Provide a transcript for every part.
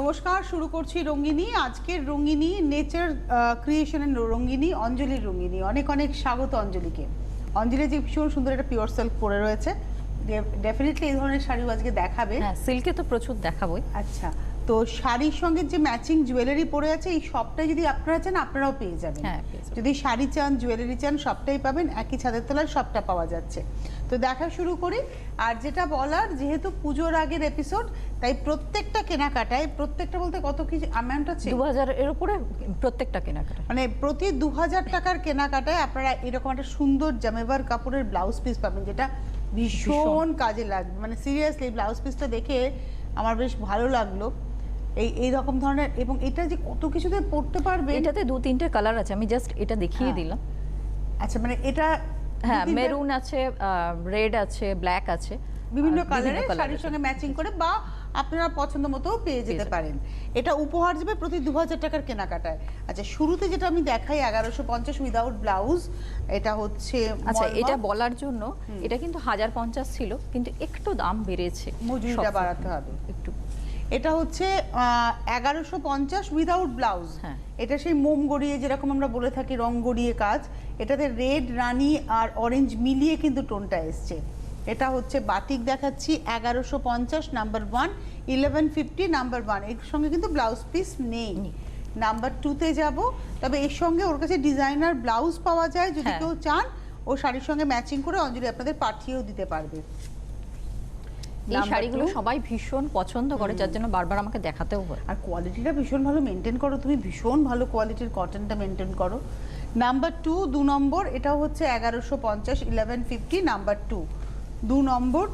নমস্কার, শুরু করছি রঙ্গিনী। আজকের রঙ্গিনী নেচার ক্রিয়েশনের রঙ্গিনী, অঞ্জলির রঙ্গিনী। অনেক অনেক স্বাগত অঞ্জলিকে। অঞ্জলি যে ভীষণ সুন্দর একটা পিওর সিল্ক পরে রয়েছে, ডেফিনেটলি এই ধরনের শাড়িও আজকে দেখাবে। হ্যাঁ, সিল্কে তো প্রচুর দেখাবোই। আচ্ছা, তো শাড়ির সঙ্গে যে ম্যাচিং জুয়েলারি পরে আছে, এই সবটাই যদি আপনারা চান আপনারাও পেয়ে যাবেন। যদি শাড়ি চান, জুয়েলারি চান, সবটাই পাবেন। একই ছাদের তলায় সবটা পাওয়া যাচ্ছে। তো দেখা শুরু করি। আর যেটা বলার, যেহেতু পুজোর আগের এপিসোড, তাই প্রত্যেকটা কেনাকাটায়, প্রত্যেকটা বলতে কত কি অ্যামাউন্ট আছে? 2000 এর উপরে প্রত্যেকটা কেনাকাটা, মানে প্রতি 2000 টাকার কেনাকাটায় আপনারা এরকম একটা সুন্দর জামেবার কাপড়ের ব্লাউজ পিস পাবেন, যেটা ভীষণ কাজে লাগবে। মানে সিরিয়াসলি ব্লাউজ পিসটা দেখে আমার বেশ ভালো লাগলো। এই রকম ধরনের, এবং এটা যে কত কিছুতে পড়তে পারবে। এটাতে 2-3টে কালার আছে, আমি জাস্ট এটা দেখিয়ে দিলাম। আচ্ছা, মানে এটা হ্যাঁ, মেরুন আছে, রেড আছে, ব্ল্যাক আছে, বিভিন্ন কালারে শাড়ির সঙ্গে ম্যাচিং করে, বা আপনারা পছন্দ মতো পেয়ে যেতে পারেন। এটা উপহার দেবে প্রতি 2000 টাকার কেনাকাটায়। আচ্ছা, শুরুতে যেটা আমি দেখাই 1150 উইদাউট ব্লাউজ, এটা হচ্ছে। আচ্ছা, এটা বলার জন্য, এটা কিন্তু 1050 ছিল, কিন্তু একটু দাম বেড়েছে, মজুরিটা বাড়াতে হবে একটু। এটা হচ্ছে 1150 উইদাউট ব্লাউজ। এটা সেই মোম গড়িয়ে, যেরকম আমরা বলে থাকি রং গড়িয়ে কাজ, এটাতে রেড, রানী আর অরেঞ্জ মিলিয়ে কিন্তু টোনটা এসছে। এটা হচ্ছে বাটিক দেখাচ্ছি 1150 নাম্বার 1, 1150 নাম্বার 1। এর সঙ্গে কিন্তু ব্লাউজ পিস নেই। নাম্বার 2-তে যাব, তবে এর সঙ্গে ওর কাছে ডিজাইনার ব্লাউজ পাওয়া যায়। যদি কেউ চান, ও শাড়ির সঙ্গে ম্যাচিং করে অঞ্জলি আপনাদের পাঠিয়েও দিতে পারবে। এই শাড়িগুলো সবাই ভীষণ পছন্দ করে, যার জন্য বারবার আমাকে দেখাতেও হয়। আর কোয়ালিটিটা ভীষণ ভালো মেনটেন করো তুমি, ভীষণ ভালো কোয়ালিটির কটনটা মেনটেন করো। নাম্বার 2, 2 নম্বর, এটাও হচ্ছে 1150, 1150 নাম্বার 2, 2 নম্বর।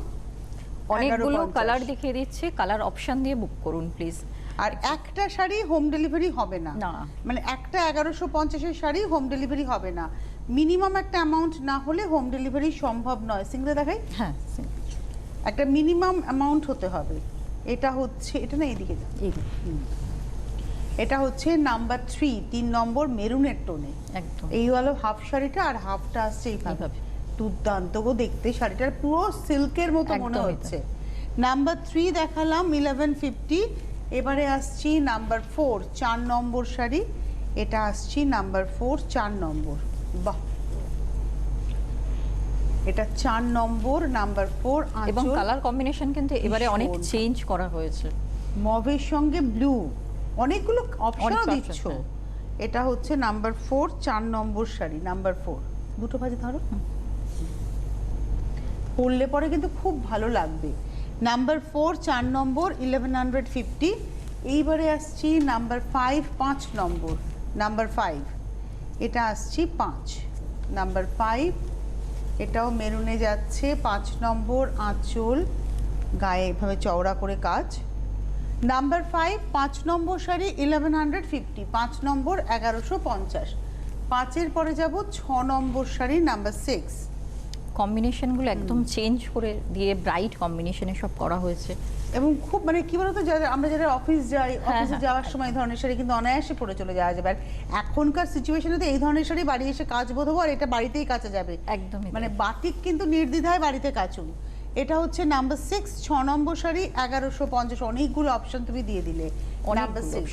অনেকগুলো কালার দেখিয়ে দিচ্ছে, কালার অপশন দিয়ে বুক করুন প্লিজ। আর একটা শাড়ি হোম ডেলিভারি হবে না, মানে একটা 1150-এর শাড়ি হোম ডেলিভারি হবে না। মিনিমাম একটা অ্যামাউন্ট না হলে হোম ডেলিভারি সম্ভব নয়। সিঙ্গেলে দেখাই, হ্যাঁ, একটা মিনিমাম অ্যামাউন্ট হতে হবে। এটা হচ্ছে, এটা না এইদিকে, এটা হচ্ছে নাম্বার 3, 3 নম্বর, মেরুনের টোনে একদম। এই হলো হাফ শাড়িটা, আর হাফটা আসছে এইভাবে। দুর্দান্ত গো দেখতে, শাড়িটার পুরো সিল্কের মতো মনে হচ্ছে। নাম্বার 3 দেখালাম 1150। এবারে আসছি নাম্বার 4, 4 নম্বর শাড়ি। এটা আসছি নাম্বার 4, 4 নম্বর। বাহ, এটা 4 নম্বর, নাম্বার 4। এবং কালার কম্বিনেশন কিন্তু এবারে অনেক চেঞ্জ করা হয়েছে। মভের সঙ্গে ব্লু, অনেকগুলো অপশন দিচ্ছ। এটা হচ্ছে নাম্বার 4, 4 নম্বর শাড়ি, নাম্বার 4। দুটো ভাজে ধরো, পরলে পরে কিন্তু খুব ভালো লাগবে। নাম্বার 4, 4 নম্বর, 1150। এইবারে আসছি নাম্বার 5, 5 নম্বর, নাম্বার 5। এটা আসছি 5, নাম্বার 5। এটাও মেরুনে যাচ্ছে, 5 নম্বর, আঁচল, গায়ে এভাবে চওড়া করে কাজ। নাম্বার 5, 5 নম্বর শাড়ি 1150, 5 নম্বর 1150। 5-এর পরে যাব 6 নম্বর শাড়ি, নাম্বার 6। কম্বিনেশনগুলো একদম চেঞ্জ করে দিয়ে ব্রাইট কম্বিনেশনে সব করা হয়েছে। এবং খুব মানে কি বলতো, আমরা যারা অফিস যাই, অফিসে যাওয়ার সময় এই ধরনের শাড়ি কিন্তু অনায়াসে পরে চলে যাওয়া যাবে। আর এখনকার সিচুয়েশনে তো এই ধরনের শাড়ি বাড়ি এসে কাজ বোধ হবে, আর এটা বাড়িতেই কাচা যাবে একদম। মানে বাটিক কিন্তু নির্দ্বিধায় বাড়িতে কাচুন। এটা হচ্ছে নাম্বার 6, 6 নম্বর শাড়ি 1150। অনেকগুলো অপশন তুমি দিয়ে দিলে। নাম্বার 6,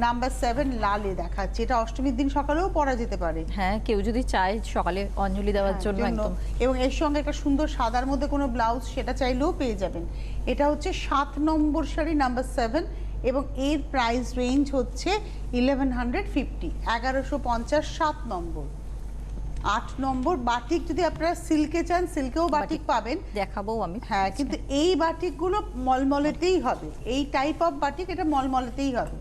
নাম্বার 7 লালে দেখাচ্ছে। এটা অষ্টমীর দিন সকালেও পরা যেতে পারে। হ্যাঁ, কেউ যদি চায় সকালে অঞ্জলি দেওয়ার জন্য একদম। এবং এর সঙ্গে একটা সুন্দর সাদার মধ্যে কোনো ব্লাউজ, সেটা চাইলেও পেয়ে যাবেন। এটা হচ্ছে 7 নম্বর শাড়ি, নাম্বার 7। এবং এর প্রাইস রেঞ্জ হচ্ছে 1150, 1150, 7 নম্বর। 8 নম্বর বাটিক, যদি আপনারা সিল্কে চান সিল্কেও বাটিক পাবেন, দেখাবো আমি। হ্যাঁ, কিন্তু এই বাটিকগুলো মলমলেতেই হবে। এই টাইপ অফ বাটিক এটা মলমলেতেই হবে।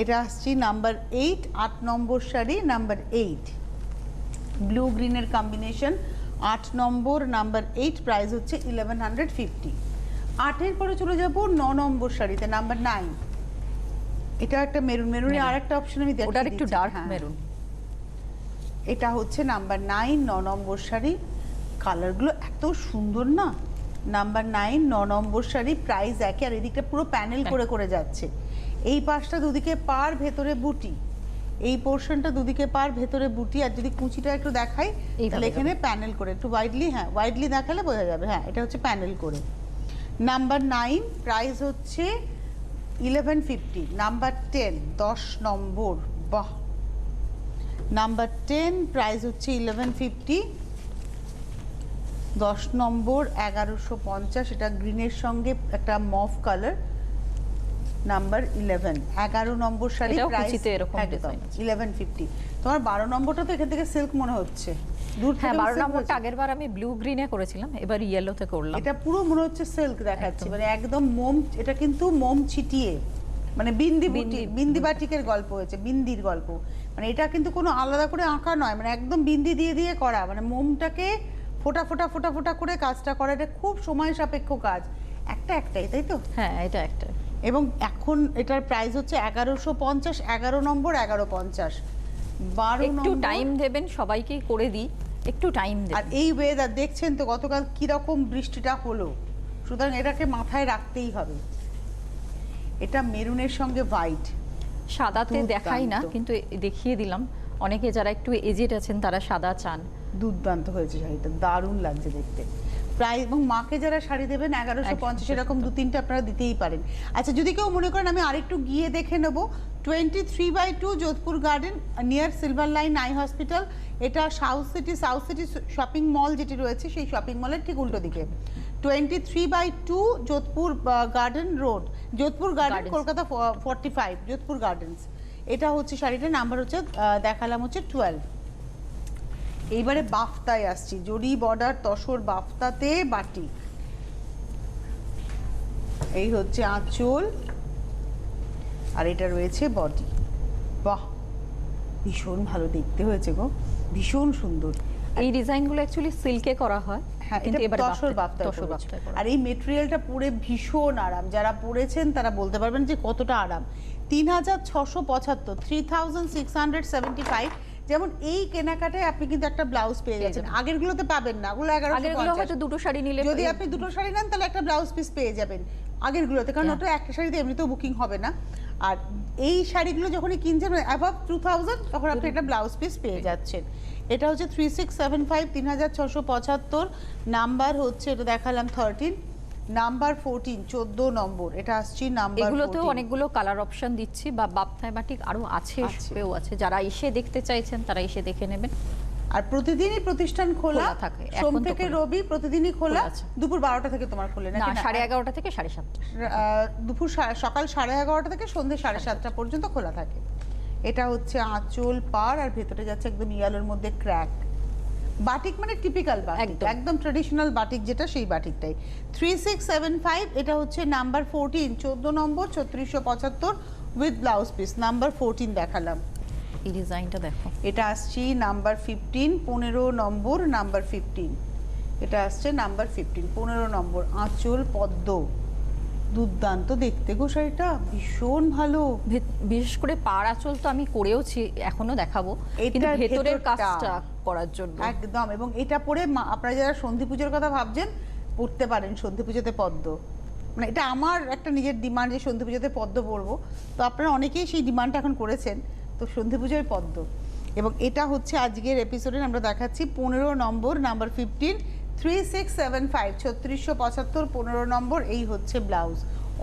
এটা আসছি নাম্বার 8, 8 নম্বর শাড়ি, নাম্বার 8। ব্লু গ্রিনের কম্বিনেশন, 8 নম্বর, নাম্বার 8। প্রাইস হচ্ছে 1150। 8-এর পরে চলে যাব 9 নম্বর শাড়িতে, নাম্বার 9। এটা একটা মেরুন, মেরুনের আর একটা অপশন আমি দেখাই, ওটা একটু ডার্ক মেরুন। এটা হচ্ছে নাম্বার 9, 9 নম্বর শাড়ি। কালারগুলো এত সুন্দর না। নাম্বার 9, 9 নম্বর শাড়ি। প্রাইস একই, আর এদিকটা পুরো প্যানেল করে করে যাচ্ছে। এই পাশটা দুদিকে পার, ভেতরে বুটি। এই পোর্শনটা দুদিকে পার, ভেতরে বুটি। আর যদি কুচিটা একটু দেখাই, তাহলে এখানে প্যানেল করে একটু ওয়াইডলি, হ্যাঁ ওয়াইডলি দেখালে বোঝা যাবে। হ্যাঁ, এটা হচ্ছে প্যানেল করে। নাম্বার 9, প্রাইস হচ্ছে 1150 নাম্বার 10 10 নম্বর, বাহ, নাম্বার 10 প্রাইস হচ্ছে 1150, 10 নম্বর 1150, এটা গ্রিনের সঙ্গে একটা মভ কালার, নাম্বার 11, 11 নম্বর শাড়ি, প্রাইস এরকম ডিজাইন 1150। তোমার 12 নম্বরটা তো এখান থেকে সিল্ক মনে হচ্ছে, দূর থেকে। হ্যাঁ, 12 নম্বরটা আগেরবার আমি ব্লু গ্রিনে করেছিলাম, এবার ইয়েলোতে করলাম। এটা পুরো মনে হচ্ছে সিল্ক দেখাচ্ছে, মানে একদম মোম, এটা কিন্তু মোম ছিটিয়ে, মানে বিন্দি বাটিকের গল্প হয়েছে, বিন্দির গল্প, মানে এটা কিন্তু কোনো আলাদা করে আঁকা নয়, মানে একদম বিন্দি দিয়ে দিয়ে করা, মানে মোমটাকে ফোটা ফোটা ফোটা ফোটা করে কাজটা করা, এটা খুব সময় সাপেক্ষ কাজ। একটাই, তাই তো? হ্যাঁ, এটা একটা। এবং এখন এটার প্রাইস হচ্ছে 1150, 11 নম্বর 1150, 12 একটু টাইম দেবেন, সবাইকেই করে দিই, একটু টাইম দেবেন। আর এই ওয়েদার দেখছেন তো গতকাল কিরকম বৃষ্টিটা হলো, সুতরাং এটাকে মাথায় রাখতেই হবে। এটা মেরুনের সঙ্গে হোয়াইট, সাদাতে দেখাই না, কিন্তু দেখিয়ে দিলাম। অনেকে যারা একটু এজেড আছেন তারা সাদা চান। দুর্দান্ত হয়েছে শাড়িটা, দারুণ লাগছে দেখতে। প্রায়, এবং মাকে যারা শাড়ি দেবেন 1150, এরকম 2-3টে আপনারা দিতেই পারেন। আচ্ছা, যদি কেউ মনে করেন আমি আরেকটু গিয়ে দেখে নেবো, 23/2 Jodhpur garden, near silver line eye hospital, এটা সাউথ সিটি শপিং মল যেটি রয়েছে সেই শপিং মলের ঠিক উল্টো দিকে, 23/2 Jodhpur garden road, Jodhpur garden, Kolkata 45, Jodhpur gardens. এটা হচ্ছে শাড়িটার নাম্বার হচ্ছে দেখালাম হচ্ছে 12। এইবারে বাফতায় আসছি, জরি বর্ডার তসর বাফতাতে বাটিক, এই হচ্ছে আঁচল, আর এটা রয়েছে বডি। বাহ, ভীষণ ভালো দেখতে হয়েছে গো, ভীষণ সুন্দর। এই ডিজাইনগুলো অ্যাকচুয়ালি সিল্কে করা হয়, হ্যাঁ, কিন্তু এটা এবারে তসর বাফতায় করেছে। আর এই মেটেরিয়ালটা পরে ভীষণ আরাম, যারা পরেছেন তারা বলতে পারবেন যে কতটা আরাম। 3675, 3675। যেমন এই কেনাকাটায় আপনি কিন্তু একটা ব্লাউজ পেয়ে যাচ্ছেন, আগের গুলোতে পাবেন না, ওগুলো 1150। হয়তো দুটো শাড়ি নিলে, যদি আপনি দুটো শাড়ি নেন তাহলে একটা ব্লাউজ পিস পেয়ে যাবেন আগের গুলোতে, কারণ ওটা একটা শাড়িতে এমনিতেও বুকিং হবে না। আর এই শাড়িগুলো যখনই কিনছেন অ্যাবাভ 2000, তখন আপনি একটা ব্লাউজ পিস পেয়ে যাচ্ছেন। এটা হচ্ছে 3675, 3675, নাম্বার হচ্ছে, এটা দেখালাম 13, নাম্বার 14, 14 নম্বর, এটা আসছে নাম্বার 14। এগুলোতেও অনেকগুলো কালার অপশন দিচ্ছি, বা বাপ্তায় বাটিক আরো আছে, শপেও আছে, যারা এসে দেখতে চাইছেন তারা এসে দেখে নেবেন। আর প্রতিদিনই প্রতিষ্ঠান খোলা থাকে, সোম থেকে রবি, প্রতিদিনই খোলা। দুপুর 12টা থেকে তোমার খোলে নাকি? না, 11:30 থেকে 7:30। দুপুর সকাল 11:30 থেকে সন্ধ্যে 7:30 পর্যন্ত খোলা থাকে। এটা হচ্ছে আঁচল পার, আর ভেতরে যাচ্ছে একদম ইয়ালোর মধ্যে ক্র্যাক বাটিক, মানে টিপিক্যাল বাটিক, একদম ট্রেডিশনাল বাটিক যেটা, সেই বাটিকটাই। 3675, এটা হচ্ছে number 14, 14 number, 3675 with blouse piece, number 14 দেখালাম। এই ডিজাইনটা দেখো, এটা আসছে নাম্বার 15, 15 নম্বর, নাম্বার 15, এটা আসছে নাম্বার 15, 15 নম্বর, আঁচল পদ্ম, দুর্দান্ত দেখতে গো শাড়িটা, ভীষণ ভালো। বিশেষ করে পাড় আঁচল তো আমি করেওছি, এখনো দেখাবো, কিন্তু ভেতরের কাজটা করার জন্য একদম। এবং এটা পরে আপনারা যারা সন্ধি পুজোর কথা ভাবছেন, পড়তে পারেন সন্ধি পুজোতে পদ্ম, মানে এটা আমার একটা নিজের ডিমান্ড যে সন্ধি পুজোতে পদ্ম পরবো, তো আপনারা অনেকেই সেই ডিমান্ডটা এখন করেছেন, তো সন্ধি পুজোয় পদ্ম। এবং এটা হচ্ছে আজকের এপিসোডে আমরা দেখাচ্ছি 15 নম্বর, নাম্বার 15, 3675, 3675, 15 নম্বর, এই হচ্ছে ব্লাউজ।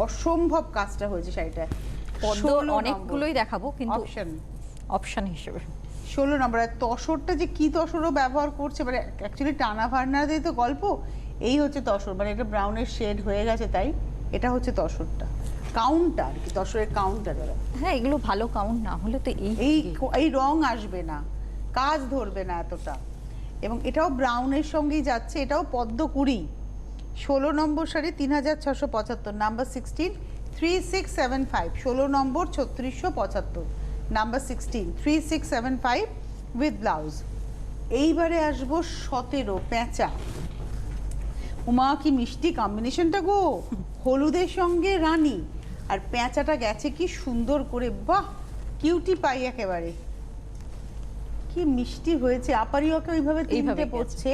অসম্ভব কাজটা হয়েছে শাড়িটা। অনেকগুলোই দেখাবো, কিন্তু অপশন হিসেবে 16 নম্বর। আর তসরটা যে কি তসরও ব্যবহার করছে, মানে অ্যাকচুয়ালি টানা ভাড়না দিয়ে তো গল্প, এই হচ্ছে তসর, মানে এটা ব্রাউনের শেড হয়ে গেছে, তাই এটা হচ্ছে তসরটা, কাউন্টার কি, তসরের কাউন্টার। হ্যাঁ, এগুলো ভালো কাউন্ট না হলে তো এই রং আসবে না, কাজ ধরবে না এতটা। এবং এটাও ব্রাউনের সঙ্গেই যাচ্ছে, এটাও পদ্ম 20, 16 নম্বর শাড়ি, 3675, নাম্বার 16, 3675, 16 নম্বর, 3675, নাম্বার 16, 3675 উইথ ব্লাউজ। এইবারে আসবো 17 পেঁচা। উমা, কি মিষ্টি কম্বিনেশনটা গো, হলুদের সঙ্গে রানী, আর পেঁচাটা গেছে কি সুন্দর করে, বাহ, কিউটি পাই একেবারে, কি মিষ্টি হয়েছে। আপারি ওকে ওইভাবে তিনটে পড়ছে,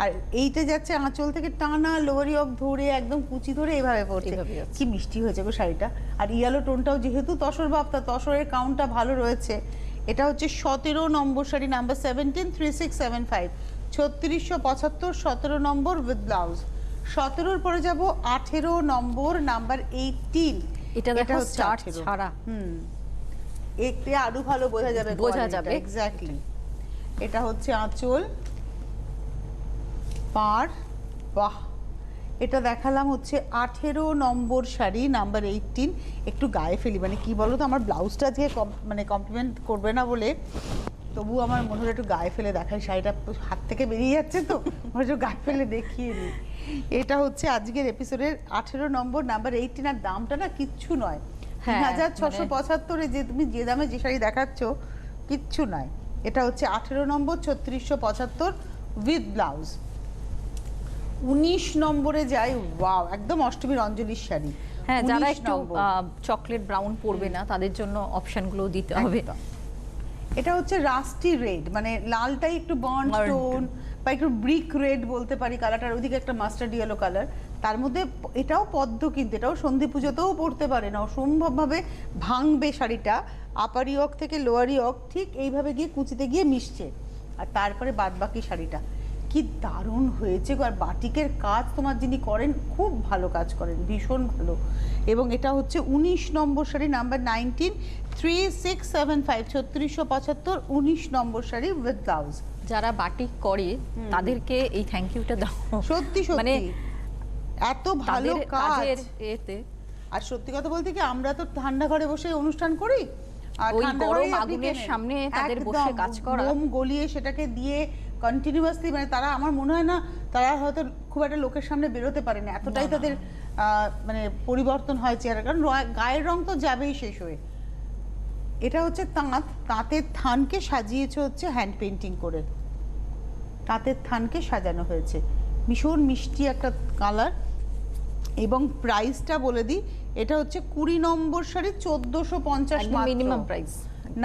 আর এইটা যাচ্ছে আঁচল থেকে টানা লোয়ারি অফ ধরে একদম কুচি ধরে এইভাবে পড়ছে, কি মিষ্টি হয়েছে গো শাড়িটা। আর ইয়েলো টোনটাও যেহেতু তসর বাপ্তা, তসরের কাউন্টটা ভালো রয়েছে। এটা হচ্ছে 17 নম্বর শাড়ি, নাম্বার 17, 3675, 3675, 17 নম্বর উইথ ব্লাউজ। 17-র পরে যাব 18 নম্বর, নাম্বার 18, এটা দেখো স্টার্ট ছাড়া, একটু আরো ভালো বোঝা যাবে এক্স্যাক্টলি। এটা হচ্ছে আঁচল, পাড়, বাহ। এটা দেখালাম হচ্ছে 18 নম্বর শাড়ি, নাম্বার 18। একটু গায়ে ফেলি, মানে কি বলো তো, আমার ব্লাউজটা আজকে মানে কমপ্লিমেন্ট করবে না বলে তবু আমার মনে হলো একটু গায়ে ফেলে দেখাই, শাড়িটা হাত থেকে বেরিয়ে যাচ্ছে তো একটু গায়ে ফেলে দেখিয়ে নিই। এটা হচ্ছে আজকের এপিসোডের 18 নম্বর, নাম্বার 18। আর দামটা না কিচ্ছু নয়, 3675, যে তুমি যে দামে যে শাড়ি দেখাচ্ছ কিচ্ছু নয়। এটা হচ্ছে 18 নম্বর 3675 উইথ ব্লাউজ। 19 নম্বরে যাই, ওয়াও, একদম অষ্টমীর অঞ্জলির শাড়ি। হ্যাঁ, যারা একটু চকলেট ব্রাউন পরবে না তাদের জন্য অপশনগুলো দিতে হবে। এটা হচ্ছে রাস্টি রেড, মানে লালটাই একটু বার্ন টোন বা একটু ব্রিক রেড বলতে পারি কালারটার, ওইদিকে একটা মাস্টার্ড ইয়েলো কালার, তার মধ্যে এটাও পদ্ম, কিন্তু এটাও সন্ধি পুজোতেও পরতে পারে না, অসম্ভবভাবে ভাঙবে শাড়িটা। আপার ইয়ক থেকে লোয়ার ইয়ক ঠিক এইভাবে গিয়ে কুচিতে গিয়ে মিশছে, আর তারপরে বাদবাকি শাড়িটা কি দারুণ হয়েছে। আর বাটিকের কাজ তোমার যিনি করেন খুব ভালো কাজ করেন, ভীষণ ভালো। এবং এটা হচ্ছে 19 নম্বর শাড়ি, নাম্বার 19, 3675, 3675, 19 নম্বর শাড়ি উইথ ব্লাউজ। যারা বাটিক করে তাদেরকে এই থ্যাংক ইউটা দাও, সত্যি মানে এত ভালো কাজের এতে। আর সত্যি কথা বলতে কি, আমরা তো ঠান্ডা ঘরে বসে অনুষ্ঠান করি, আর ওই গরম আগুনের সামনে তাদের বসে কাজ করা, মোম গলিয়ে সেটাকে দিয়ে কন্টিনিউয়াসলি, মানে তারা, আমার মনে হয় না তারা হয়তো খুব একটা লোকের সামনে বেরোতে পারে না, এতটাই তাদের মানে পরিবর্তন হয় চেহারা, কারণ গায়ের রং তো যাবেই শেষ হয়ে। এটা হচ্ছে তাঁতের থানকে সাজিয়েছে হচ্ছে হ্যান্ড পেন্টিং করে, তাঁতের থানকে সাজানো হয়েছে, ভীষণ মিষ্টি একটা কালার। এবং প্রাইসটা বলে দিই, এটা হচ্ছে 20 নম্বর শাড়ি, 1450 মিনিমাম প্রাইস।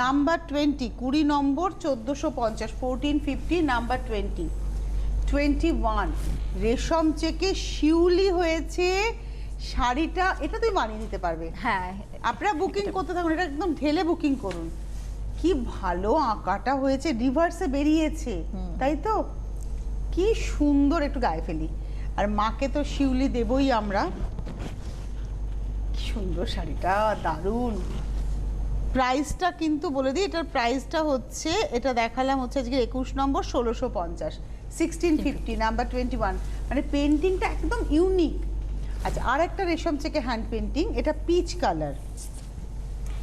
নাম্বার 20, 20 নম্বর 1450, 1450, নাম্বার 20, 21 রেশম চেকে শিউলি হয়েছে শাড়িটা। এটা তুই বানিয়ে নিতে পারবে। হ্যাঁ, আপনারা বুকিং করতে থাকুন, এটা একদম ঢেলে বুকিং করুন। কি ভালো আঁকাটা হয়েছে, রিভার্সে বেরিয়েছে, তাই তো? কি সুন্দর, একটু গায়ে ফেলি। আর মাকে তো শিউলি দেবই আমরা। কি সুন্দর শাড়িটা, দারুণ। প্রাইসটা কিন্তু বলে দিই, এটার প্রাইসটা হচ্ছে, এটা দেখালাম হচ্ছে আজকে 21 নম্বর 1650, 1650, নাম্বার 21। মানে পেন্টিংটা একদম ইউনিক। আচ্ছা, আর একটা রেশম থেকে হ্যান্ড পেন্টিং, এটা পিচ কালার,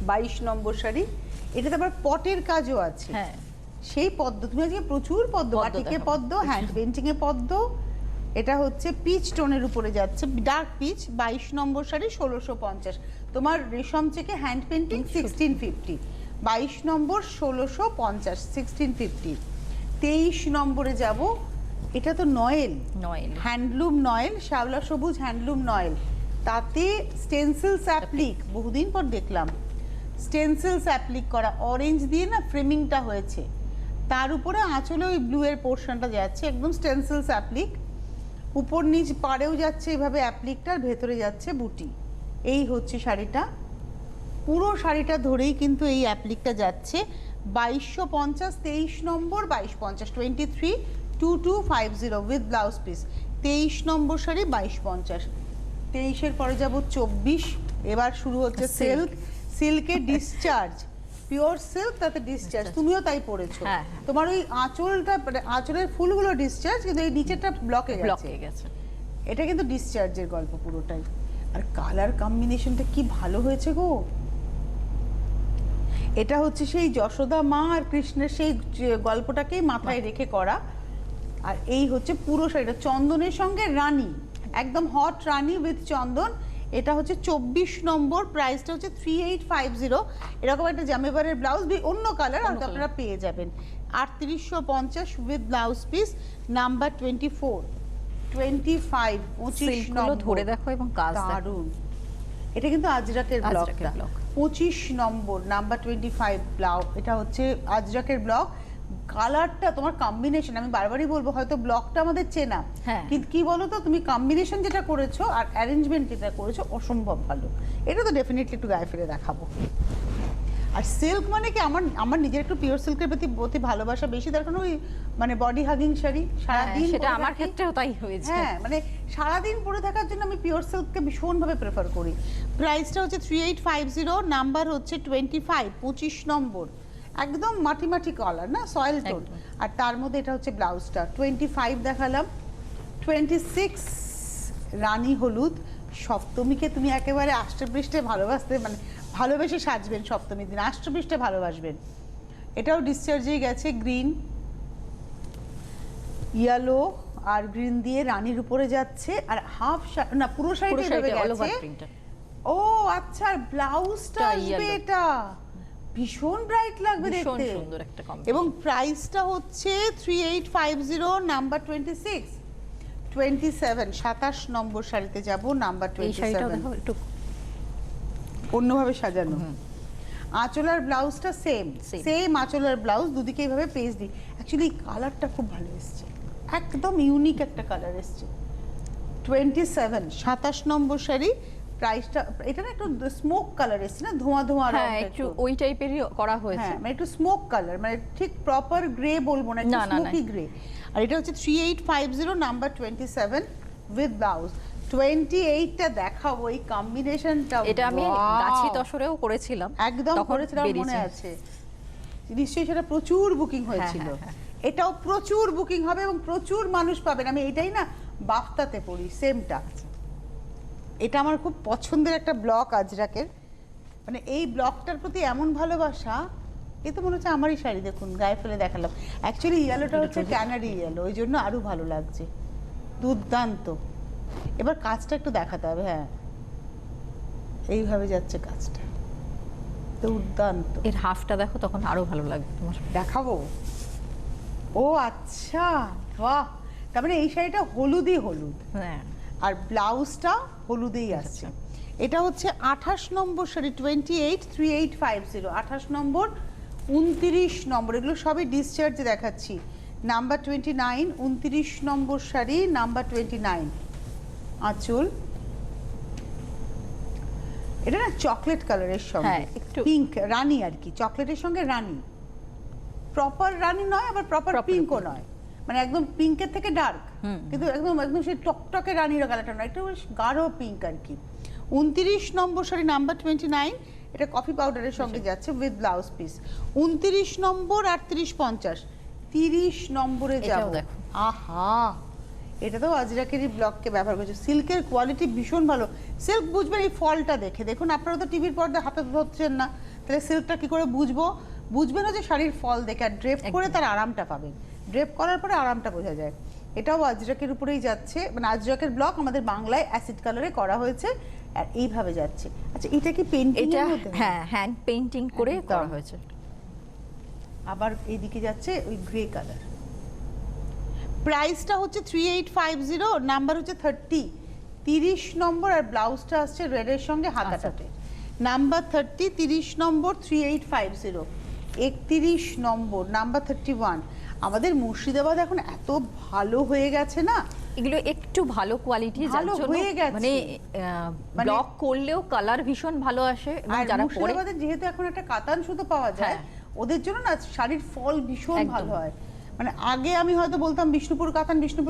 22 নম্বর শাড়ি। এটাতে আবার পটের কাজও আছে। হ্যাঁ, সেই পদ্ম, তুমি আজকে প্রচুর পদ্ম, বাটিকে পদ্ম, হ্যান্ড পেন্টিং এ পদ্ম। এটা হচ্ছে পিচ টোনের উপরে যাচ্ছে, ডার্ক পিচ, 22 নম্বর শাড়ি, 1650। তোমার রেশম থেকে হ্যান্ড পেন্টিং 1650, 22 নম্বর 1650, 1650। 23 নম্বরে যাব, এটা তো নয়েল, হ্যান্ডলুম নয়েল, শ্যাওলা সবুজ হ্যান্ডলুম নয়েল, তাতে স্টেনসিলস অ্যাপ্লিক, বহুদিন পর দেখলাম স্টেনসিলস অ্যাপ্লিক করা, অরেঞ্জ দিয়ে না ফ্রেমিংটা হয়েছে, তার উপরে আঁচলে ওই ব্লু এর পোর্শনটা যাচ্ছে, একদম স্টেনসিলস অ্যাপ্লিক, উপর নিচ পাড়েও যাচ্ছে এইভাবে অ্যাপ্লিকটার, ভেতরে যাচ্ছে বুটি। এই হচ্ছে শাড়িটা, পুরো শাড়িটা ধরেই কিন্তু এই অ্যাপ্লিকটা যাচ্ছে। 2250, 23 নম্বর, 2250, 23, 2250 উইথ ব্লাউজ পিস। 23 নম্বর শাড়ি 2250। 23-এর পরে যাব 24। এবার শুরু হচ্ছে সিল্ক, সিল্কের ডিসচার্জ, পিওর সিল্ক, তাতে ডিসচার্জ, তুমিও তাই পড়েছো। তোমার ওই আঁচলটা, আঁচলের ফুলগুলো ডিসচার্জ, কিন্তু এই নিচেরটা ব্লকে গেছে। এটা কিন্তু ডিসচার্জের গল্প পুরোটাই। আর কালার কম্বিনেশনটা কি ভালো হয়েছে গো। এটা হচ্ছে সেই যশোদা মা আর কৃষ্ণের সেই গল্পটাকেই মাথায় রেখে করা। আর এই হচ্ছে পুরো শাড়িটা চন্দনের সঙ্গে রানী, একদম হট রানী উইথ চন্দন। এটা হচ্ছে 24 নম্বর, প্রাইসটা হচ্ছে 3850। এরকম একটা জামেবারের ব্লাউজ, অন্য কালার আর আপনারা পেয়ে যাবেন। 3850 উইথ ব্লাউজ পিস, নাম্বার 24, 25, 25 নম্বর। ধরে দেখো এবং কাজ দারুণ। এটা কিন্তু আজরাকের ব্লকটা, 25 নম্বর, নাম্বার 25 ব্লাউজ। এটা হচ্ছে আজরাকের ব্লক। কালারটা তোমার কম্বিনেশন, আমি বারবারই বলবো, হয়তো ব্লকটা আমাদের চেনা, কিন্তু কি বলো তো, তুমি কম্বিনেশন যেটা করেছো আর অ্যারেঞ্জমেন্ট যেটা করেছো অসম্ভব ভালো। এটা তো ডেফিনেটলি একটু গায়ে ফেলে দেখাবো। আর সিল্ক মানে কি আমার নিজের একটু পিওর সিল্কের প্রতি ভালোবাসা বেশি, তার কারণ ওই মানে বডি হাগিং শাড়ি সারাদিন, সেটা আমার ক্ষেত্রেও তাই হয়েছে। হ্যাঁ মানে সারাদিন পরে থাকার জন্য আমি পিওর সিল্ককে ভীষণভাবে প্রেফার করি। প্রাইসটা হচ্ছে 3850, নাম্বার হচ্ছে 25, 25 নম্বর, একদম মাটি মাটি কালার না, সয়েল টোন। আর তার মধ্যে এটা হচ্ছে ব্লাউজটা। 25 দেখালাম, 26 রানী হলুদ। সপ্তমীকে তুমি একেবারে আষ্টপৃষ্ঠে ভালোবাসতে, মানে ভালোবেসে সাজবেন সপ্তমীর দিন, আষ্টপৃষ্ঠে ভালোবাসবেন। এটাও ডিসচার্জেই গেছে, গ্রিন, ইয়েলো আর গ্রিন দিয়ে রানীর উপরে যাচ্ছে। আর হাফ না পুরো শাড়িটা এভাবে গেছে। ও আচ্ছা, আর ব্লাউজটা আসবে এটা, ভীষণ ব্রাইট লাগবে দেখতে, সুন্দর একটা কম্বিনেশন। এবং প্রাইসটা হচ্ছে 3850, নাম্বার 26। 27 27 নম্বর শাড়িতে যাব, নাম্বার 27। একটু অন্যভাবে সাজানো, আঁচল আর ব্লাউজটা সেম আঁচল আর ব্লাউজ, দুদিকে এইভাবে পেজ দিই। অ্যাকচুয়ালি কালারটা খুব ভালো এসছে, একদম ইউনিক একটা কালার এসছে। 27 27 নম্বর শাড়ি। প্রাইসটা এটা না একটু স্মোক কালার এসছে না, ধোঁয়া ধোঁয়া, হ্যাঁ একটু ওই টাইপেরই করা হয়েছে। হ্যাঁ মানে একটু স্মোক কালার, মানে ঠিক প্রপার গ্রে বলবো না, একটু স্মোকি গ্রে। আর এটা হচ্ছে 3850, নাম্বার 27 উইথ ব্লাউজ। 28টা দেখাবো, এই কম্বিনেশনটা এটা আমি গাছি তসরেও করেছিলাম, একদম করেছিলাম, মনে আছে নিশ্চয়ই, সেটা প্রচুর বুকিং হয়েছিল। এটাও প্রচুর বুকিং হবে এবং প্রচুর মানুষ পাবেন। আমি এটাই না বাফতাতে পড়ি, সেমটা। এটা আমার খুব পছন্দের একটা ব্লক আজরাকের, মানে এই ব্লকটার প্রতি এমন ভালোবাসা, এ তো মনে হচ্ছে আমারই শাড়ি। দেখুন গায়ে ফেলে দেখালাম, অ্যাকচুয়ালি ইয়েলোটা হচ্ছে ক্যানারি ইয়েলো, ওই জন্য আরো ভালো লাগছে, দুর্দান্ত। এবার কাজটা একটু দেখাতে হবে, হ্যাঁ এইভাবে যাচ্ছে কাজটা, দুর্দান্ত। এর হাফটা দেখো, তখন আরো ভালো লাগবে তোমার। দেখাবো? ও আচ্ছা, বাহ, তার মানে এই শাড়িটা হলুদই হলুদ, হ্যাঁ, আর ব্লাউজটা হলুদেই আসছে। এটা হচ্ছে 28 নম্বর শাড়ি, 28 3850, 28 নম্বর 29 নম্বর, এগুলো সবই ডিসচার্জে দেখাচ্ছি। নাম্বার 29, 29 নম্বর শাড়ি, নাম্বার 29। আঁচল এটা না চকলেট কালারের সঙ্গে পিঙ্ক, রানী আর কি, চকলেটের সঙ্গে রানী, প্রপার রানী নয় আবার প্রপার পিঙ্কও নয়, মানে একদম পিঙ্কের থেকে ডার্ক, কিন্তু একদম একদম সেই টকটকে রানীর কালারটা নয়, একটু গাঢ় পিঙ্ক আর কি। 29 নম্বর শাড়ি, নাম্বার 29, এটা কফি পাউডারের সঙ্গে যাচ্ছে উইথ ব্লাউজ পিস। 29 নম্বর 3850, 30 নম্বরে যাবো। আহা, এটা তো আজরাকেরই ব্লককে ব্যবহার করছে। সিল্কের কোয়ালিটি ভীষণ ভালো। সিল্ক বুঝবেন এই ফলটা দেখে, দেখুন আপনারা তো টিভির পর্দায় হাতে ধরছেন না, তাহলে সিল্কটা কি করে বুঝবো? বুঝবেন যে শাড়ির ফল দেখে, আর ড্রেপ করে তার আরামটা পাবেন, ড্রেপ করার পরে আরামটা বোঝা যায়। এটাও আজরাকের উপরেই যাচ্ছে, মানে আজরাকের ব্লক আমাদের বাংলায় অ্যাসিড কালারে করা হয়েছে, আর এইভাবে যাচ্ছে। আচ্ছা এটা কি পেইন্টিং? এটা হ্যাঁ হ্যান্ড পেইন্টিং করে করা হয়েছে। আবার এইদিকে যাচ্ছে ওই গ্রে কালার। প্রাইসটা হচ্ছে 3850, নাম্বার হচ্ছে 30 নম্বর, আর ব্লাউজটা আসছে রেডের সঙ্গে হাতাটাতে। নাম্বার 30 নম্বর 3850। 31 নম্বর, নাম্বার 31। আমাদের মুর্শিদাবাদ এখন এত ভালো হয়ে গেছে না, এগুলো একটু ভালো কোয়ালিটি, যার জন্য মানে ব্লক করলেও কালার ভীষণ ভালো আসে। এবং যারা মুর্শিদাবাদের যেহেতু এখন একটা কাতান সুতো পাওয়া যায়, ওদের জন্য না শাড়ির ফল ভীষণ ভালো হয়। মানে আগে আমি হয়তো বলতাম বিষ্ণুপুর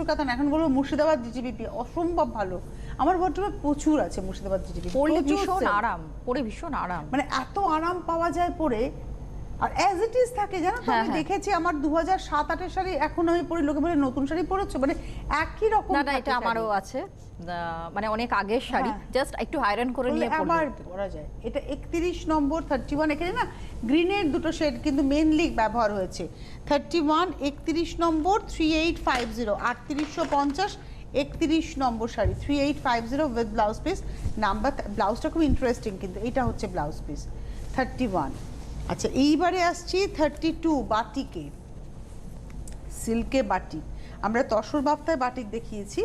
কাতান, এখন বলবো মুর্শিদাবাদ জিজিবিপি, অসম্ভব ভালো। আমার বর্তমানে প্রচুর আছে মুর্শিদাবাদ জিজিবিপি, পরে ভীষণ আরাম, পরে ভীষণ আরাম, মানে এত আরাম পাওয়া যায় পরে, আর অ্যাজ ইট ইজ থাকে, জানো তো? আমি দেখেছি আমার 2007-08 শাড়ি এখন আমি পরে, লোকে বলে নতুন শাড়ি পরেছো, মানে একই রকম। না এটা আমারও আছে, মানে অনেক আগের শাড়ি, জাস্ট একটু আয়রন করে নিয়ে আবার পরা যায়। এটা 31 নম্বর 31, এখানে না গ্রিনের দুটো শেড কিন্তু মেইনলি ব্যবহার হয়েছে। 31 31 নম্বর 3850, 3850, 31 নম্বর sari 3850 with blouse piece. Number, ব্লাউজটা খুব ইন্টারেস্টিং, কিন্তু এটা হচ্ছে ব্লাউজ পিস 31। আচ্ছা এইবারে আসছি 32 বাটিকে, সিল্কে বাটিক। আমরা তসর বাপ্তায় বাটিক দেখিয়েছি,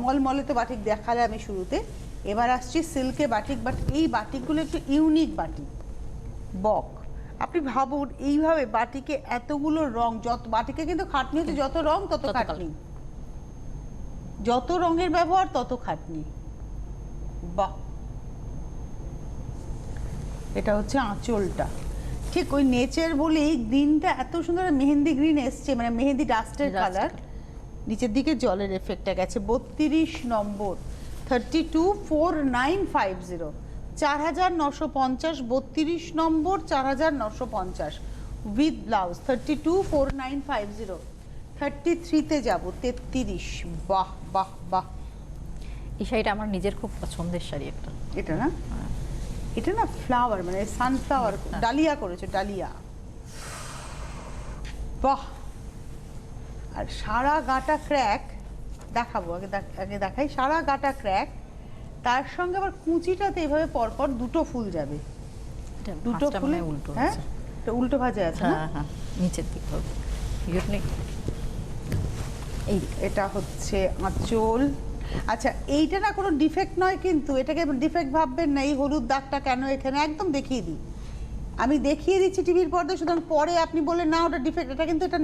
মলমলে তো বাটিক দেখালে আমি শুরুতে। এবার আসছি সিল্কে বাটিক, বাট এই বাটিকগুলো একটু ইউনিক বাটিক, বক। আপনি ভাবুন এইভাবে বাটিকে এতগুলো রং, যত বাটিকে কিন্তু খাটনি হচ্ছে, যত রং তত খাটনি, যত রঙের ব্যবহার তত খাটনি। বাহ, এটা হচ্ছে আঁচলটা, ঠিক ওই নেচার বলেই গ্রিনটা এত সুন্দর মেহেন্দি গ্রিন এসছে, মানে মেহেন্দি ডাস্টের কালার, নিচের দিকে জলের এফেক্টটা গেছে। 32 নম্বর 324950, 4950, 32 নম্বর 4950 উইথ ব্লাউজ। 324950। 33-তে যাব, 33। বাহ বাহ বাহ, এই শাড়িটা আমার নিজের খুব পছন্দের শাড়ি একটা। এটা না, এটা না ফ্লাওয়ার মানে সানফ্লাওয়ার, ডালিয়া করেছে, ডালিয়া। বাহ, আর সারা গাটা ক্র্যাক দেখাবো, আগে দেখাই। সারা গাটা ক্র্যাক, তার সঙ্গে আবার কুচিটাতে এভাবে পরপর দুটো ফুল যাবে, দুটো ফুল উল্টো। হ্যাঁ, এটা উল্টো ভাজে আছে না? হ্যাঁ, নিচের দিক হবে। এই এটা হচ্ছে আঁচল। আচ্ছা, এইটা না কোনো ডিফেক্ট নয়, কিন্তু এটাকে ডিফেক্ট ভাববেন না। এই হলুদ দাগটা কেন এখানে, একদম দেখিয়ে দিই, আমি দেখিয়ে দিচ্ছি টিভির পর্দায়, সুতরাং পরে আপনি বললেন না ওটা ডিফেক্ট। এটা কিন্তু এটা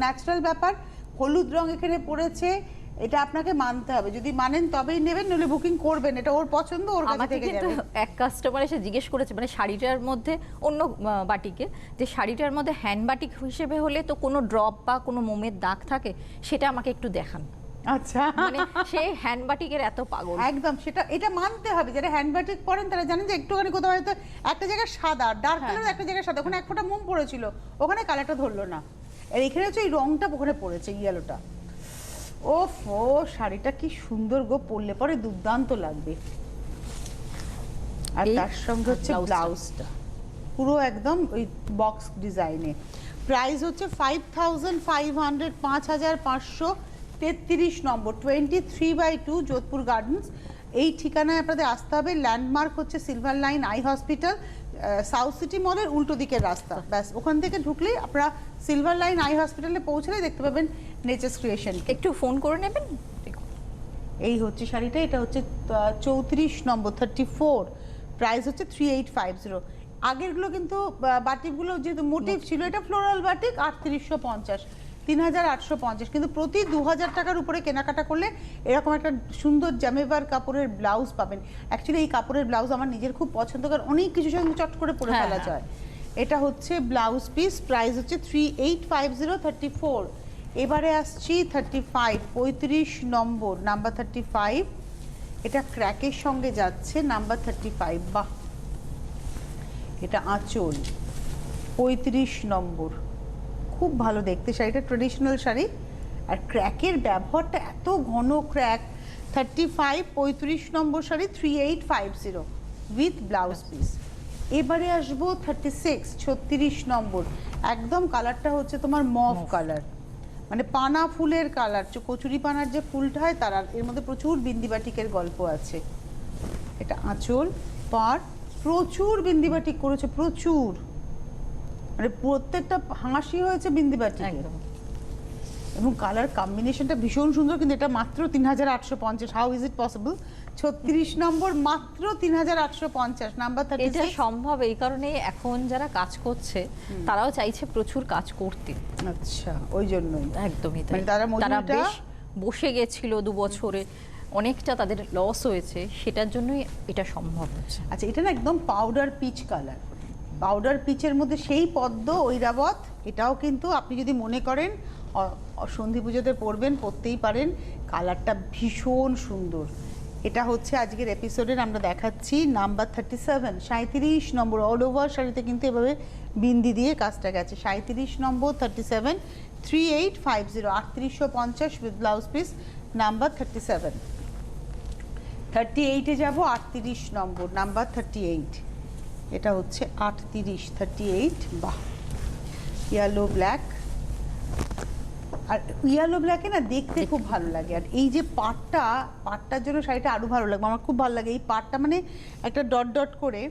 ন্যাচারাল ব্যাপার। হলুদ রং এখানে পড়েছে, এটা আপনাকে মানতে হবে। যদি মানেন তবেই নেবেন, নইলে বুকিং করবেন। এটা ওর পছন্দ, ওর কাছে থেকে যাবে। এক কাস্টমার এসে জিজ্ঞেস করেছে, মানে শাড়িটার মধ্যে অন্য বাটিকে, যে শাড়িটার মধ্যে হ্যান্ড বাটিক হিসেবে হলে তো কোনো ড্রপ বা কোনো মোমের দাগ থাকে, সেটা আমাকে একটু দেখান। আচ্ছা, মানে সে হ্যান্ড বাটিকের এত পাগল। একদম, সেটা এটা মানতে হবে। যারা হ্যান্ড বাটিক পরেন তারা জানেন যে একটুখানি কোথাও হয়তো একটা জায়গায় সাদা ডার্ক কালার, একটা জায়গায় সাদা, ওখানে এক ফোঁটা মোম পড়েছিল, ওখানে কালারটা ধরলো না। আর এখানে হচ্ছে এই রংটা ওখানে পড়েছে, ইয়েলোটা। ওফ, ও শাড়িটা কি সুন্দর গো, পরলে পরে দুর্দান্ত লাগবে। আর তার সঙ্গে হচ্ছে ব্লাউজটা পুরো একদম ওই বক্স ডিজাইনে। প্রাইস হচ্ছে 5500, 5533 নম্বর, 23/2 যোধপুর গার্ডেন্স। এই ঠিকানায় আপনাদের আসতে হবে। ল্যান্ডমার্ক হচ্ছে silver line eye hospital, south city মলের উল্টো দিকের রাস্তা। ব্যাস, ওখান থেকে ঢুকলেই আপনারা সিলভার লাইন আই হসপিটালে পৌঁছলে দেখতে পাবেন নেচার্স ক্রিয়েশন। একটু ফোন করে নেবেন। এই হচ্ছে শাড়িটা, এটা হচ্ছে 34 নম্বর, 34। প্রাইস হচ্ছে 3850। আগেরগুলো কিন্তু বাটিকগুলো যেহেতু মোটিভ ছিল, এটা ফ্লোরাল বাটিক 3850, 3850। কিন্তু প্রতি 2000 টাকার উপরে কেনাকাটা করলে এরকম একটা সুন্দর জামেবার কাপড়ের ব্লাউজ পাবেন। অ্যাকচুয়ালি এই কাপড়ের ব্লাউজ আমার নিজের খুব পছন্দ, কারণ অনেক কিছু সঙ্গে চট করে পরে ফেলা যায়। এটা হচ্ছে ব্লাউজ পিস, প্রাইস হচ্ছে 3850, 34। এবারে আসছি 35, 35 নম্বর, নাম্বার 35। এটা ক্র্যাকের সঙ্গে যাচ্ছে, নাম্বার 35। বাহ, এটা আঁচল, 35 নম্বর, খুব ভালো দেখতে শাড়িটা, ট্রেডিশনাল শাড়ি। আর ক্র্যাকের ব্যবহারটা এত ঘন crack. 35, 35 number sari, 3850 with blouse piece. এবারে আসবো 36, 36 নম্বর। একদম কালারটা হচ্ছে তোমার মভ কালার, মানে পানা ফুলের কালার, কচুরি পানার যে ফুলটা হয় তার। এর মধ্যে প্রচুর বিন্দিবাটিকের গল্প আছে। এটা আঁচল, পাড়, প্রচুর বিন্দিবাটিক করেছে, প্রচুর, মানে প্রত্যেকটা হাসি হয়েছে বিন্দিবাটিক, এবং কালার কম্বিনেশনটা ভীষণ সুন্দর। কিন্তু এটা মাত্র 3850। How is it possible? 36 নম্বর, মাত্র 3850, নাম্বার 36। এটা সম্ভব এই কারণে এখন যারা কাজ করছে তারাও চাইছে প্রচুর কাজ করতে। আচ্ছা, ওই জন্যই একদমই তাই। তারা বেশ বসে গেছিল 2 বছরে, অনেকটা তাদের লস হয়েছে, সেটার জন্যই এটা সম্ভব হচ্ছে। আচ্ছা, এটা না একদম পাউডার পিচ কালার, পাউডার পিচের মধ্যে সেই পদ্ম ঐরাবত। এটাও কিন্তু আপনি যদি মনে করেন সন্ধি পুজোতে পরবেন, পরতেই পারেন। কালারটা ভীষণ সুন্দর। এটা হচ্ছে আজকের এপিসোডের আমরা দেখাচ্ছি নাম্বার 37, 37 নম্বর। অল ওভার শাড়িতে কিন্তু এভাবে বিন্দি দিয়ে কাজটা গেছে। 37 নম্বর, 37, 3850, 3850 উইথ ব্লাউজ পিস, নাম্বার 37। 38-এ যাবো, 38 নম্বর, নাম্বার 38। এটা হচ্ছে 38, 38। বাহ, ইয়েলো ব্ল্যাক। আর ইয়েলো ব্ল্যাকে না দেখতে খুব ভালো লাগে। আর এই যে পাটটার জন্য শাড়িটা আরো ভালো লাগবে, আমার খুব ভালো লাগে এই পাটটা, মানে একটা ডট ডট করে।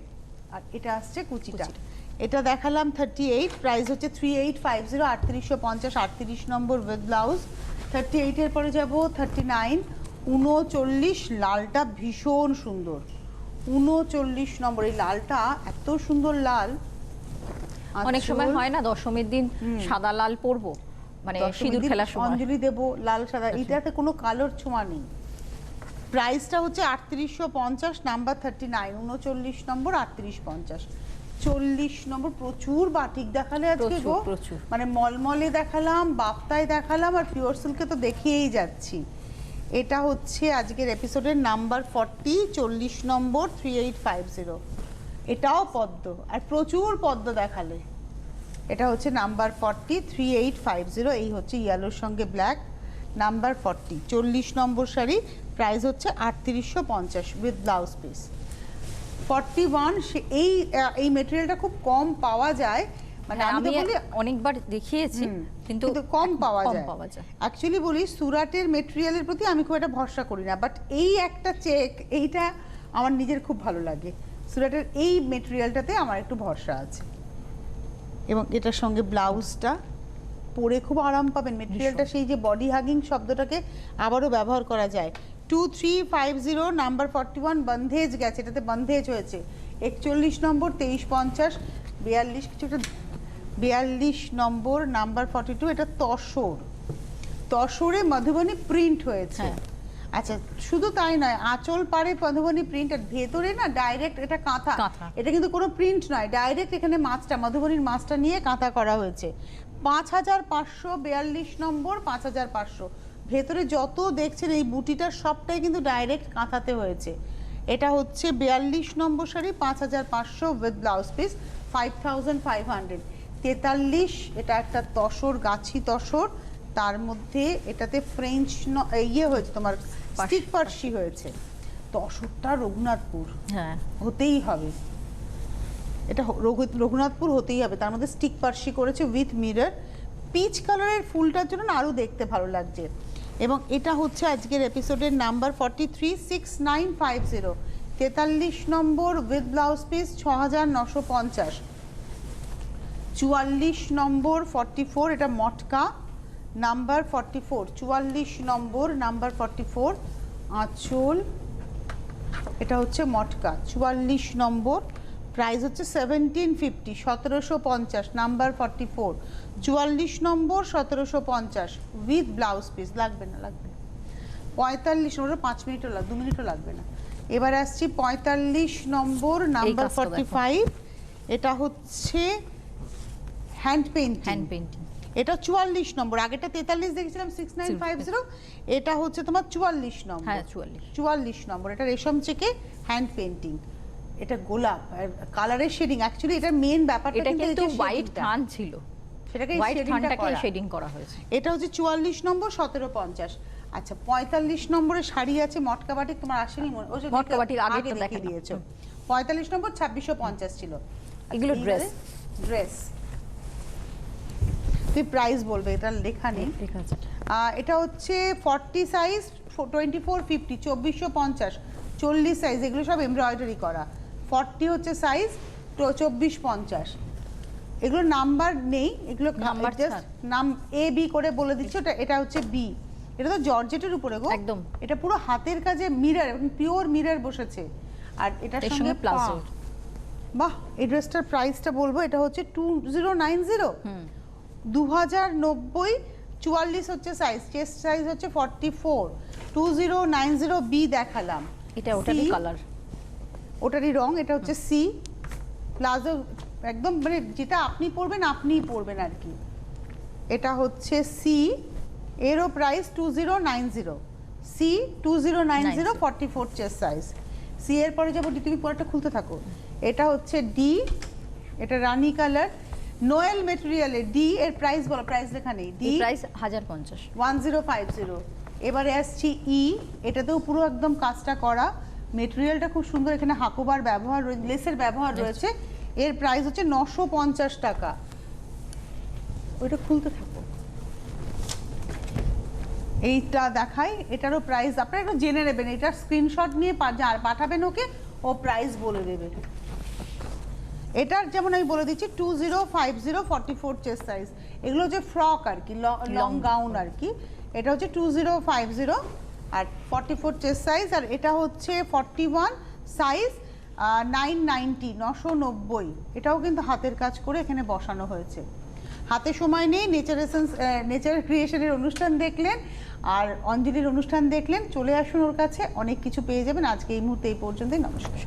আর এটা আসছে কুচিটা। এটা দেখালাম 38, প্রাইস হচ্ছে 3850, 3850, 38 নম্বর উইথ ব্লাউজ। 38-এর পরে যাব 39, 39। লালটা ভীষণ সুন্দর, 39 নম্বর। এই লালটা এত সুন্দর লাল। অনেক সময় হয় না দশমীর দিন সাদা লাল পরবো, মানে সিঁদুর খেলার সময় অঞ্জলি দেব, লাল সাদা, এটাতে কোনো কালোর ছোঁয়া নেই। প্রাইসটা হচ্ছে 3850, নাম্বার 39, 39 নম্বর, 3850। 40 নম্বর। প্রচুর বাটিক দেখালে আজকে গো, প্রচুর। মানে মলমলে দেখালাম, বাপ্তায় দেখালাম, আর পিওর সিল্কে তো দেখিয়েই যাচ্ছি। এটা হচ্ছে আজকের এপিসোডের নাম্বার 40, 40 নম্বর 3850। এটাও পদ্ম, আর প্রচুর পদ্ম দেখালে। এটা হচ্ছে নাম্বার 40, 3850। এই হচ্ছে ইয়েলোর সঙ্গে ব্ল্যাক, নাম্বার 40, 40 নম্বর শাড়ি, প্রাইস হচ্ছে 3850 উইথ ব্লাউজ পিস। 41, এই মেটেরিয়ালটা খুব কম পাওয়া যায়, মানে আমি অনেকবার দেখিয়েছি কিন্তু কম পাওয়া যায়। অ্যাকচুয়ালি বলি, সুরাটের মেটেরিয়ালের প্রতি আমি খুব একটা ভরসা করি না, বাট এই একটা চেক, এইটা আমার নিজের খুব ভালো লাগে। সুরাটের এই মেটেরিয়ালটাতে আমার একটু ভরসা আছে। এবং এটার সঙ্গে ব্লাউজটা পরে খুব আরাম পাবেন। মেটেরিয়ালটা সেই যে বডি হাগিং শব্দটাকে আবারও ব্যবহার করা যায়। 2350, নাম্বার 41, বন্ধেজ গেছে, এটাতে বন্ধেজ হয়েছে। 41 নম্বর 2350, 42 কিছু একটা, 42 নম্বর নাম্বার 42, এটা তসরে মধুবনী প্রিন্ট হয়েছে। আচ্ছা, শুধু তাই নয়, আঁচল পারে মধুবনী প্রিন্ট, আর ভেতরে না ডাইরেক্ট এটা কাঁথা। এটা কিন্তু কোনো প্রিন্ট নয়, ডাইরেক্ট এখানে মাছটা, মধুবনীর মাছটা নিয়ে কাঁথা করা হয়েছে। 5500, 42 নম্বর 5500। ভেতরে যত দেখছেন এই বুটিটার সবটাই কিন্তু ডাইরেক্ট কাঁথাতে হয়েছে। এটা হচ্ছে 42 নম্বর শাড়ি, 5500 উইথ ব্লাউজ পিস, 5500। 43, এটা একটা তসর, গাছি তসর, তার মধ্যে এটাতে ফ্রেঞ্চ ইয়ে হয়েছে, তোমার স্টিক পার্সি হয়েছে। তসরটা রঘুনাথপুর হতেই হবে, এটা রঘুনাথপুর হতেই হবে। তার মধ্যে স্টিক পার্সি করেছে উইথ মিরর। পিচ কালারের ফুলটার জন্য আরও দেখতে ভালো লাগছে। এবং এটা হচ্ছে আজকের এপিসোডের নাম্বার 43, 6950, 43 নম্বর উইথ ব্লাউজ পিস, 6950। 44 নম্বর 44, এটা মটকা, নাম্বার 44, 44 নম্বর নাম্বার 44, আঁচল, এটা হচ্ছে মটকা। 44 নম্বর, প্রাইস হচ্ছে 1750, 1750, number 44, 44 number 1750 with blouse piece. লাগবে না 45 নম্বর, 5 মিনিটও 2 মিনিটও লাগবে না। এবার আসছি 45 নম্বর নাম্বার 45, এটা হচ্ছে হ্যান্ড পেইন্টিং। এটা 44 নম্বর, আগেটা 43 দেখেছিলাম 6950, এটা হচ্ছে তোমার 44 নম্বর। 44 নম্বর, এটা রেশম চেকে হ্যান্ড পেইন্টিং। এটা গোলাপ কালারের শেডিং। অ্যাকচুয়ালি এটা মেইন ব্যাপারটা কিন্তু হোয়াইট থান ছিল, সেটাকে শেডিং করা হয়েছে। এটা হচ্ছে 44 নম্বর 1750। আচ্ছা, 45 নম্বরের শাড়ি আছে মটকা বাটিক, তোমার আসেনি? মটকা বাটিক আগে তো দেখিয়ে দিয়েছো। 45 নম্বর 2650 ছিল। এগুলো ড্রেস তুই প্রাইস বলবে, এটা লেখা নেই। ঠিক আছে। এটা হচ্ছে 40 সাইজ, 2450, 2450, 40 সাইজ, এগুলো সব এমব্রয়ডারি করা। 40 হচ্ছে সাইজ, 2450। এগুলো নাম্বার নেই, এগুলো জাস্ট নাম এ বি করে বলে দিচ্ছি। এটা হচ্ছে বি। এটা তো জর্জেটের উপরে গো, একদম। এটা পুরো হাতের কাজে মিরর, এবং পিওর মিরর বসেছে। আর এটার সঙ্গে প্লাজো। বাহ, এই ড্রেসটার প্রাইসটা বলবো, এটা হচ্ছে 2090, 2090, 44 হচ্ছে সাইজ, চেস্ট সাইজ হচ্ছে 44, 2090 বি দেখালাম। এটা ওটারই কালার, ওটারই রং। এটা হচ্ছে সি প্লাজো, একদম মানে যেটা আপনি পরবেন আপনিই পরবেন আর কি। এটা হচ্ছে সি, এরও price 2090, C 2090, 44 chest size. C এর পরে যাবো ডি, তুমি পরেরটা খুলতে থাকো। এটা হচ্ছে ডি, এটা রানী কালার, নোয়েল মেটেরিয়ালে। ডি এর প্রাইস বলো, প্রাইস লেখা নেই। D price 1050, 1050। এবারে আসছি ই, এটাতেও পুরো একদম কাজটা করা, মেটেরিয়ালটা খুব সুন্দর, এখানে হাকোবার ব্যবহার, লেসের ব্যবহার রয়েছে। এর প্রাইস হচ্ছে 950 টাকা। ওইটা খুলতে থাকো। এইটা দেখাই, এটারও প্রাইস আপনারা একটু জেনে নেবেন, এটার স্ক্রিনশট নিয়ে পাঠাবেন ওকে, ও প্রাইস বলে দেবে। এটার যেমন আমি বলে দিচ্ছি 2050, 44 চেস্ট সাইজ। এগুলো হচ্ছে ফ্রক আর কি, লং গাউন আর কি। এটা হচ্ছে 2050 আর 44 চেস্ট সাইজ। আর এটা হচ্ছে 41 সাইজ, 990, 990। এটাও কিন্তু হাতের কাজ করে এখানে বসানো হয়েছে। হাতে সময় নেই, নেচার ক্রিয়েশনের অনুষ্ঠান দেখলেন আর অঞ্জলির অনুষ্ঠান দেখলেন, চলে আসুন ওর কাছে, অনেক কিছু পেয়ে যাবেন। আজকে এই মুহূর্তে এই পর্যন্তই, নমস্কার।